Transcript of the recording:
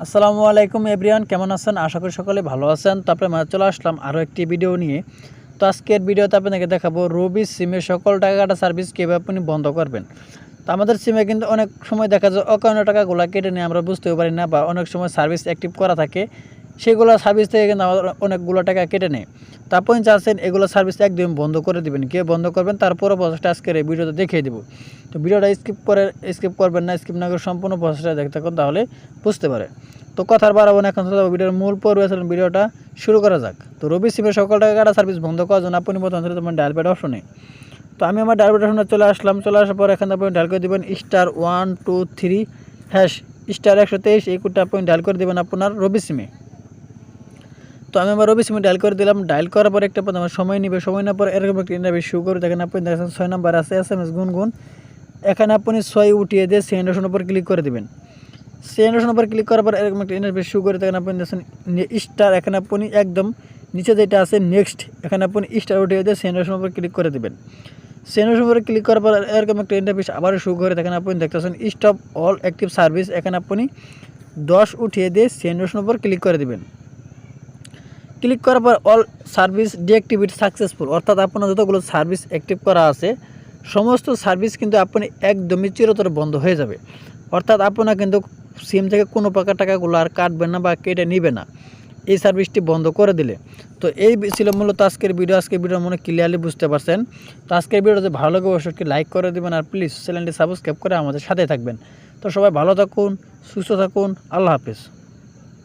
আসসালামু আলাইকুম এভরিওয়ান, কেমন আছেন? আশা করি সকলে ভালো আছেন। তো আপনার মাঝে চলে আসলাম আরও একটি ভিডিও নিয়ে। তো আজকের ভিডিওতে আপনাকে দেখাবো রবি সিমে সকল টাকা কাটা সার্ভিস কীভাবে আপনি বন্ধ করবেন। তো আমাদের সিমে কিন্তু অনেক সময় দেখা যায় অকারণে টাকাগুলো কেটে নিয়ে আমরা বুঝতেও পারি না, বা অনেক সময় সার্ভিস অ্যাক্টিভ করা থাকে, সেগুলো সার্ভিস থেকে কিন্তু আমাদের অনেকগুলো টাকা কেটে নেয়। তো আপনি চাচ্ছেন এগুলো সার্ভিস একদম বন্ধ করে দিবেন, কীভাবে বন্ধ করবেন তার পুরো প্রসেসটা আজকের এই ভিডিওতে দেখিয়ে দেবো। তো ভিডিওটা স্কিপ করবেন না, স্কিপ না করে সম্পূর্ণ প্রসেসটা দেখতে থাকুন, তাহলে বুঝতে পারে। তো কথার বাড়াবো না, এখন ভিডিওর মূল পর্বে আসলে ভিডিওটা শুরু করা যাক। তো রবি সিমের সকল টাকা কাটা সার্ভিস বন্ধ করার জন্য আপনি প্রথমে তোমার ডায়াল প্যাড অপশনে, তো আমি আমার ডায়াল প্যাড অপশনে চলে আসলাম। চলে আসার পর এখানে আপনি ডায়াল করে দেবেন *123# *123 এই কোডটা আপনি ডায়াল করে দেবেন আপনার রবি সিমে। তো আমি আমার রবি সিমে ডায়াল করে দিলাম। ডায়াল করার পর একটা প্রথমে সময় নেবে, সময় নেওয়ার পর এরকম একটা ইন্টারভিউ শুরু করে দেখেন, আপনি দেখেন 6 নাম্বার আছে SMS গুনগুন। এখানে আপনি 6 উঠিয়ে দিয়ে সেন্ড অপশনের উপর ক্লিক করে দেবেন। সেন্ড অপশনের উপর ক্লিক করার পর এরকম একটা ইন্টারভিউ শুরু করে দেখেন, আপনি দেখেন স্টার, এখানে আপনি একদম নিচে যেটা আছে নেক্সট, এখানে আপনি স্টার উঠিয়ে দিয়ে সেন্ড অপশনের উপর ক্লিক করে দেবেন। সেন্ড অপশনের উপর ক্লিক করার পর এরকম একটা ইন্টারভিউ আবার শুরু করে দেখেন, আপনি দেখতেছেন স্টপ অল অ্যাক্টিভ সার্ভিস, এখানে আপনি 10 উঠিয়ে দিয়ে সেন্ড অপশনের উপর ক্লিক করে দেবেন। ক্লিক করার পর অল সার্ভিস ডিঅ্যাক্টিভেট সাকসেসফুল, অর্থাৎ আপনার যতগুলো সার্ভিস অ্যাক্টিভ করা আছে সমস্ত সার্ভিস কিন্তু আপনি একদমই চিরতরে বন্ধ হয়ে যাবে। অর্থাৎ আপনার কিন্তু সিম থেকে কোনো প্রকার টাকাগুলো আর কাটবেন না বা কেটে নেবে না এই সার্ভিসটি বন্ধ করে দিলে। তো এই ছিল মূলত আজকের ভিডিও মনে ক্লিয়ারলি বুঝতে পারছেন। তো আজকের ভিডিও যদি ভালো লাগে অবশ্যই একটি লাইক করে দেবেন, আর প্লিজ চ্যানেলটি সাবস্ক্রাইব করে আমাদের সাথে থাকবেন। তো সবাই ভালো থাকুন, সুস্থ থাকুন, আল্লাহ হাফেজ।